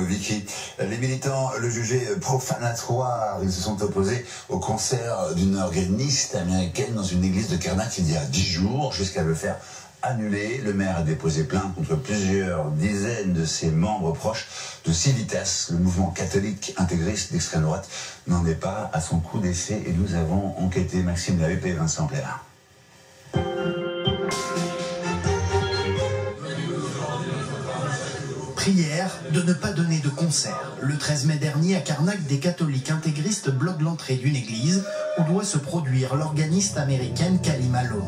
Vicky. Les militants le jugeaient profanatoire. Ils se sont opposés au concert d'une organiste américaine dans une église de Karnak il y a 10 jours, jusqu'à le faire annuler. Le maire a déposé plainte contre plusieurs dizaines de ses membres proches de Civitas. Le mouvement catholique intégriste d'extrême droite n'en est pas à son coup d'essai et nous avons enquêté. Maxime Lavip et Vincent Plérin. Prière de ne pas donner de concert. Le 13 mai dernier, à Karnak, des catholiques intégristes bloquent l'entrée d'une église où doit se produire l'organiste américaine Kali Malone.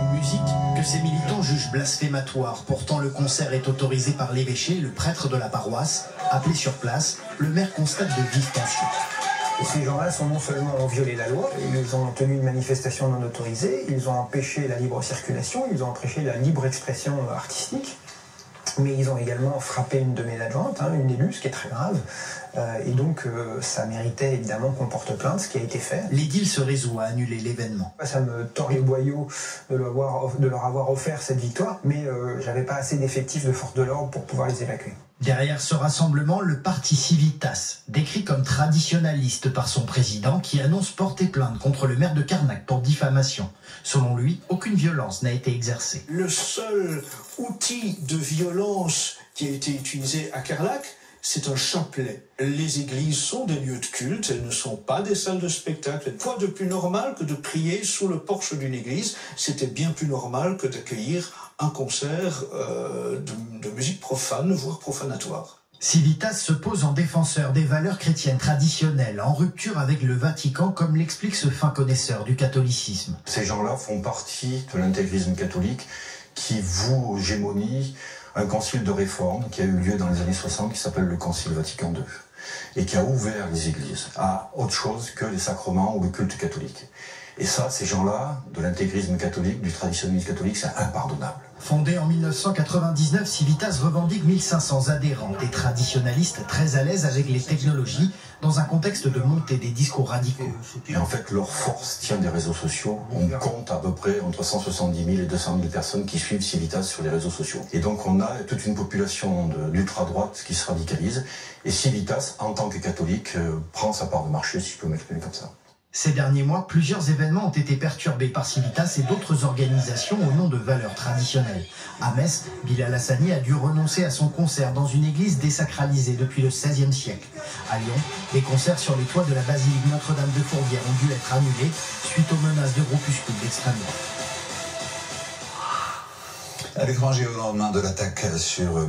Une musique que ces militants jugent blasphématoire. Pourtant, le concert est autorisé par l'évêché, le prêtre de la paroisse. Appelé sur place, le maire constate de vives tensions. Et ces gens-là sont non seulement ont violé la loi, ils ont tenu une manifestation non autorisée, ils ont empêché la libre circulation, ils ont empêché la libre expression artistique, mais ils ont également frappé une de mes adjointes, une élue, ce qui est très grave. Et donc, ça méritait évidemment qu'on porte plainte, ce qui a été fait. L'édile se résout à annuler l'événement. Ça me tord les boyaux de leur avoir offert cette victoire, mais j'avais pas assez d'effectifs de force de l'ordre pour pouvoir les évacuer. Derrière ce rassemblement, le parti Civitas, décrit comme traditionnaliste par son président, qui annonce porter plainte contre le maire de Karnak pour diffamation. Selon lui, aucune violence n'a été exercée. Le seul outil de violence qui a été utilisé à Karnak, c'est un chapelet. Les églises sont des lieux de culte, elles ne sont pas des salles de spectacle. Quoi de plus normal que de prier sous le porche d'une église? C'était bien plus normal que d'accueillir un concert de musique profane, voire profanatoire. Civitas se pose en défenseur des valeurs chrétiennes traditionnelles, en rupture avec le Vatican, comme l'explique ce fin connaisseur du catholicisme. Ces gens-là font partie de l'intégrisme catholique qui voue gémonie un concile de réforme qui a eu lieu dans les années 60 qui s'appelle le Concile Vatican II et qui a ouvert les églises à autre chose que les sacrements ou le culte catholique. Et ça, ces gens-là, de l'intégrisme catholique, du traditionnalisme catholique, c'est impardonnable. Fondé en 1999, Civitas revendique 1500 adhérents, des traditionnalistes très à l'aise avec les technologies, dans un contexte de montée des discours radicaux. Et en fait, leur force tient des réseaux sociaux. On compte à peu près entre 170 000 et 200 000 personnes qui suivent Civitas sur les réseaux sociaux. Et donc, on a toute une population d'ultra-droite qui se radicalise. Et Civitas, en tant que catholique, prend sa part de marché, si je peux m'exprimer comme ça. Ces derniers mois, plusieurs événements ont été perturbés par Civitas et d'autres organisations au nom de valeurs traditionnelles. À Metz, Bilal Hassani a dû renoncer à son concert dans une église désacralisée depuis le XVIe siècle. À Lyon, les concerts sur les toits de la basilique Notre-Dame de Fourvière ont dû être annulés suite aux menaces de groupuscules d'extrême droite. À l'étranger, au lendemain de l'attaque sur